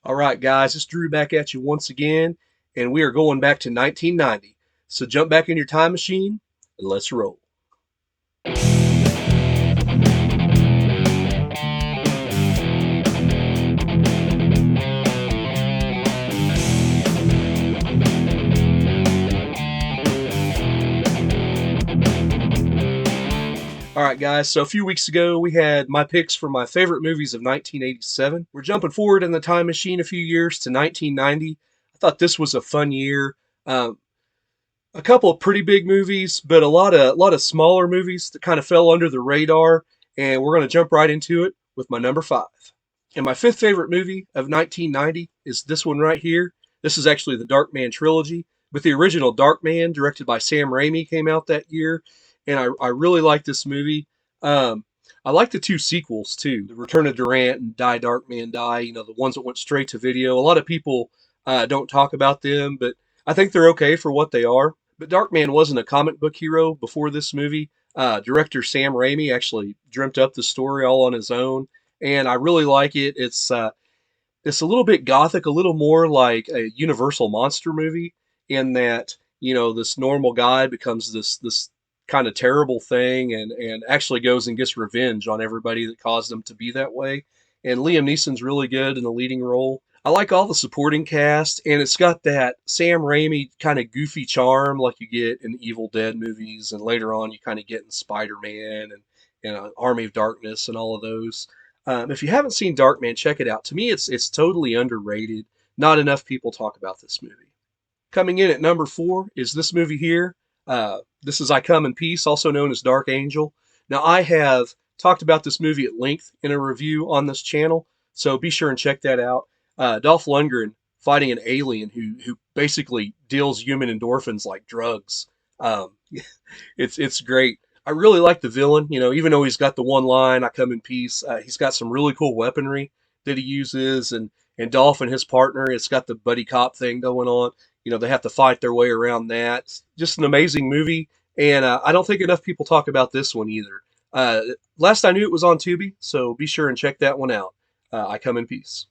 All right, guys, it's Drew back at you once again, and we are going back to 1990. So jump back in your time machine and let's roll. All right, guys, so a few weeks ago we had my picks for my favorite movies of 1987. We're jumping forward in the time machine a few years to 1990. I thought this was a fun year. Um, a couple of pretty big movies, but a lot of smaller movies that kind of fell under the radar. And we're going to jump right into it with my number five. And my fifth favorite movie of 1990 is this one right here. This is actually the Dark Man Trilogy, but the original Dark Man, directed by Sam Raimi, came out that year, and I really like this movie. Um, I like the two sequels too, The Return of Durant and Die Dark Man Die. You know, the ones that went straight to video. A lot of people don't talk about them, but I think they're okay for what they are. But Darkman wasn't a comic book hero before this movie. Director Sam Raimi actually dreamt up the story all on his own, and I really like it. It's a little bit gothic, a little more like a Universal monster movie, in that this normal guy becomes this kind of terrible thing, and actually goes and gets revenge on everybody that caused him to be that way. And Liam Neeson's really good in the leading role. I like all the supporting cast, and it's got that Sam Raimi kind of goofy charm like you get in the Evil Dead movies, and later on you kind of get in Spider-Man and Army of Darkness and all of those. If you haven't seen Darkman, check it out. To me, it's totally underrated. Not enough people talk about this movie. Coming in at number four is this movie here. This is I Come in Peace, also known as Dark Angel. Now, I have talked about this movie at length in a review on this channel, so be sure and check that out. Dolph Lundgren fighting an alien who basically deals human endorphins like drugs. Um, it's great. I really like the villain. Even though he's got the one line "I come in peace," he's got some really cool weaponry that he uses, and Dolph and his partner, it's got the buddy cop thing going on. They have to fight their way around that. It's just an amazing movie, and I don't think enough people talk about this one either. Last I knew, it was on Tubi, so be sure and check that one out. I Come in Peace.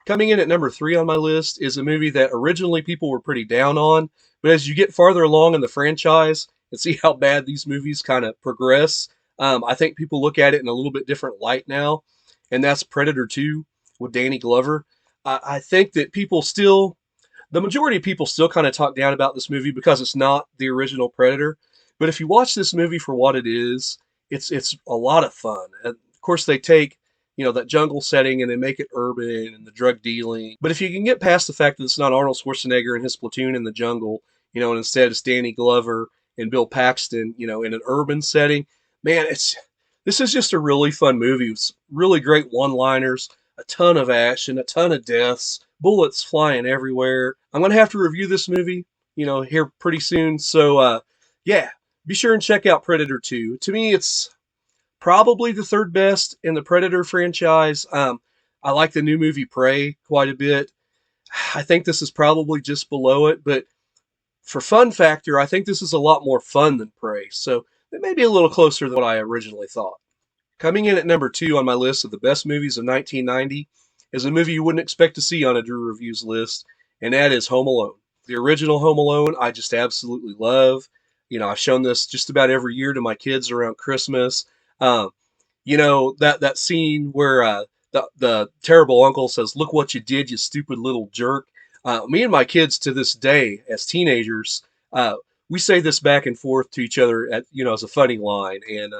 Coming in at number three on my list is a movie that originally people were pretty down on, but as you get farther along in the franchise and see how bad these movies kind of progress, I think people look at it in a little bit different light now, and that's Predator 2 with Danny Glover. I think that the majority of people still kind of talk down about this movie because it's not the original Predator. But if you watch this movie for what it is, it's a lot of fun. And of course, they take that jungle setting and they make it urban and the drug dealing. But if you can get past the fact that it's not Arnold Schwarzenegger and his platoon in the jungle, and instead it's Danny Glover and Bill Paxton, in an urban setting, man, this is just a really fun movie. It's really great one-liners, a ton of action, a ton of deaths, bullets flying everywhere. I'm gonna have to review this movie, here pretty soon. So, yeah, be sure and check out Predator 2. To me, it's probably the third best in the Predator franchise. I like the new movie Prey quite a bit. I think this is probably just below it, but for fun factor, I think this is a lot more fun than Prey. So it may be a little closer than what I originally thought. Coming in at number two on my list of the best movies of 1990 is a movie you wouldn't expect to see on a Drew Reviews list, and that is Home Alone. The original Home Alone, I just absolutely love. I've shown this just about every year to my kids around Christmas. Um, that scene where the terrible uncle says, "Look what you did, you stupid little jerk." Me and my kids to this day, as teenagers, we say this back and forth to each other as a funny line, and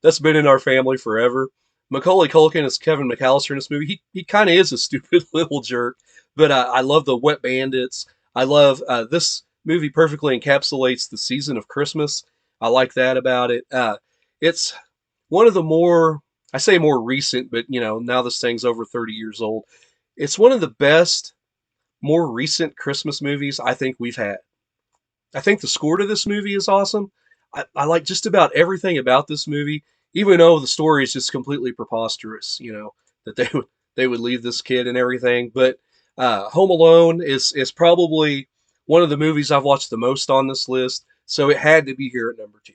that's been in our family forever. Macaulay Culkin as Kevin McAllister in this movie. He kind of is a stupid little jerk, but I love the Wet Bandits. I love this movie perfectly encapsulates the season of Christmas. I like that about it. It's one of the I say more recent, but now this thing's over 30 years old. It's one of the best, more recent Christmas movies I think we've had. I think the score to this movie is awesome. I like just about everything about this movie, even though the story is just completely preposterous, that they would leave this kid and everything. But Home Alone is probably one of the movies I've watched the most on this list, so it had to be here at number two.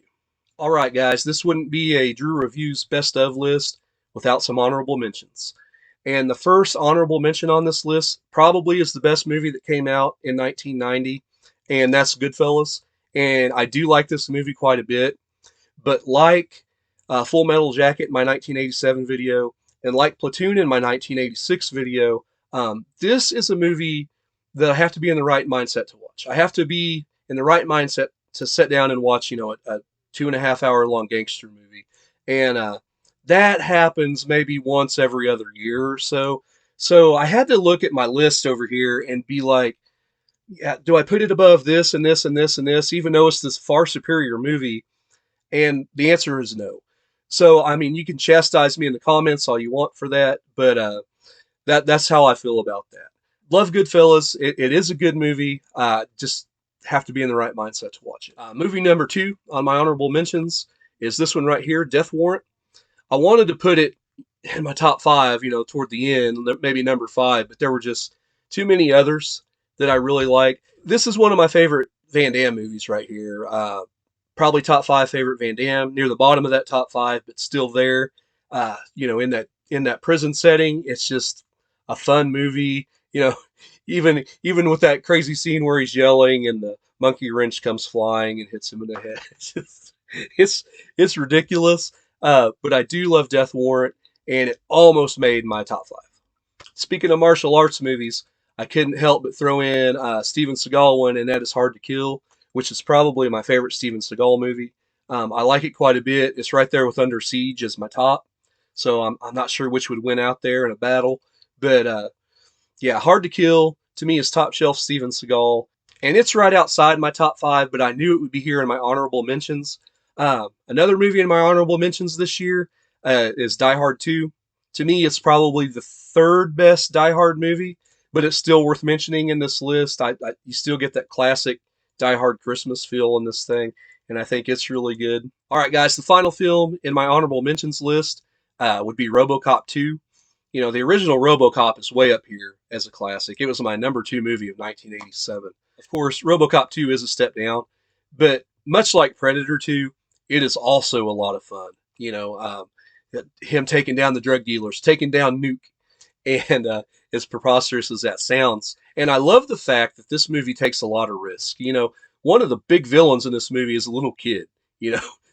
All right, guys, this wouldn't be a Drew Reviews best of list without some honorable mentions. And the first honorable mention on this list probably is the best movie that came out in 1990, and that's Goodfellas. And I do like this movie quite a bit, but like Full Metal Jacket in my 1987 video, and like Platoon in my 1986 video, this is a movie that I have to be in the right mindset to watch. I have to be in the right mindset to sit down and watch, a 2.5 hour long gangster movie. And that happens maybe once every other year or so. So I had to look at my list over here and be like, yeah, do I put it above this and this and this and this, even though it's this far superior movie? And the answer is no. So I mean, you can chastise me in the comments all you want for that, but that's how I feel about that. Love Goodfellas. It is a good movie. Just have to be in the right mindset to watch it. Movie number 2 on my honorable mentions is this one right here, Death Warrant. I wanted to put it in my top 5, toward the end, maybe number 5, but there were just too many others that I really like. This is one of my favorite Van Damme movies right here. Probably top 5 favorite Van Damme, near the bottom of that top 5, but still there. In that prison setting, it's just a fun movie. Even with that crazy scene where he's yelling and the monkey wrench comes flying and hits him in the head. It's ridiculous. But I do love Death Warrant, and it almost made my top 5. Speaking of martial arts movies, I couldn't help but throw in a Steven Seagal one, and that is Hard to Kill, which is probably my favorite Steven Seagal movie. I like it quite a bit. It's right there with Under Siege as my top, so I'm not sure which would win out there in a battle. But yeah, Hard to Kill to me is top shelf Steven Seagal, and it's right outside my top 5, but I knew it would be here in my honorable mentions. Another movie in my honorable mentions this year is Die Hard 2. To me, it's probably the third best Die Hard movie, but it's still worth mentioning in this list. You still get that classic Die Hard Christmas feel in this thing, and I think it's really good. All right, guys, the final film in my honorable mentions list would be RoboCop 2. The original RoboCop is way up here as a classic. It was my number 2 movie of 1987. Of course, RoboCop 2 is a step down, but much like Predator 2, it is also a lot of fun. Him taking down the drug dealers, taking down Nuke, and as preposterous as that sounds. And I love the fact that this movie takes a lot of risk. One of the big villains in this movie is a little kid.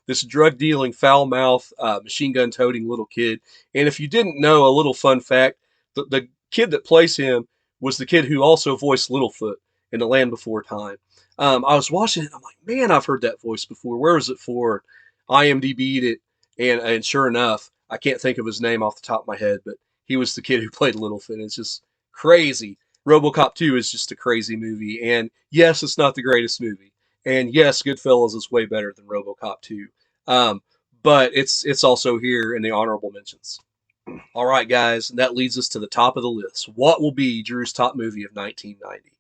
This drug dealing, foul mouth, machine gun toting little kid. And if you didn't know, a little fun fact: the kid that plays him was the kid who also voiced Littlefoot in The Land Before Time. I was watching it, I'm like, man, I've heard that voice before. Where is it for? IMDb'd it, and sure enough, I can't think of his name off the top of my head, but he was the kid who played Littlefoot. It's just crazy. RoboCop 2 is just a crazy movie, and yes, it's not the greatest movie. And yes, Goodfellas is way better than RoboCop 2. But it's also here in the honorable mentions. All right, guys, and that leads us to the top of the list. What will be Drew's top movie of 1990?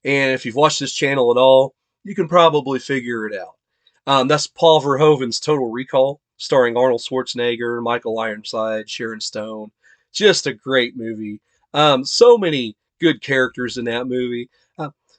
And if you've watched this channel at all, you can probably figure it out. That's Paul Verhoeven's Total Recall, starring Arnold Schwarzenegger, Michael Ironside, Sharon Stone. Just a great movie. So many good characters in that movie.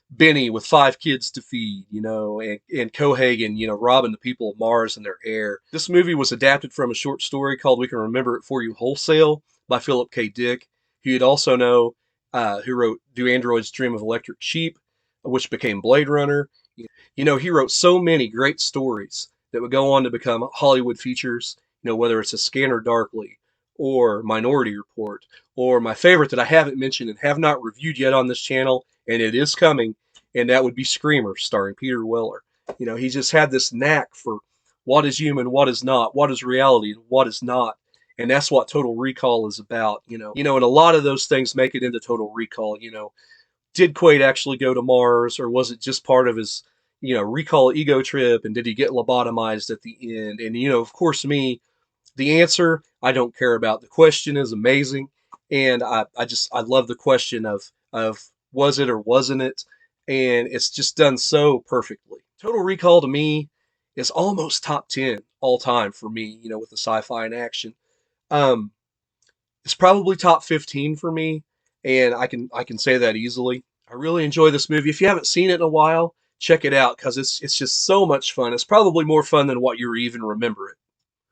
Benny with 5 kids to feed, and Cohagen, robbing the people of Mars and their air. This movie was adapted from a short story called We Can Remember It For You Wholesale by Philip K. Dick, who you'd also know who wrote Do Androids Dream of Electric Sheep, which became Blade Runner. He wrote so many great stories that would go on to become Hollywood features, whether it's A Scanner Darkly or Minority Report, or my favorite that I haven't mentioned and have not reviewed yet on this channel, and it is coming, and that would be Screamer, starring Peter Weller. He just had this knack for what is human, what is not, what is reality, and what is not. And that's what Total Recall is about, and a lot of those things make it into Total Recall. Did Quaid actually go to Mars, or was it just part of his, recall ego trip, and did he get lobotomized at the end? And, of course, the answer, I don't care about. The question is amazing, and I love the question of was it or wasn't it, and it's just done so perfectly. Total Recall to me is almost top 10 all time for me, with the sci-fi and action. It's probably top 15 for me, and I can say that easily. I really enjoy this movie. If you haven't seen it in a while, check it out, because it's just so much fun. It's probably more fun than what you even remember it.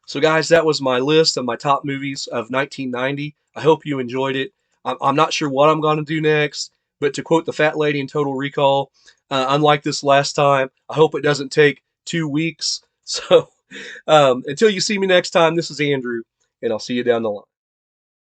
So, guys, that was my list of my top movies of 1990. I hope you enjoyed it. I'm not sure what I'm going to do next, but to quote the fat lady in Total Recall, unlike this last time, I hope it doesn't take 2 weeks. So, until you see me next time, this is Andrew, and I'll see you down the line.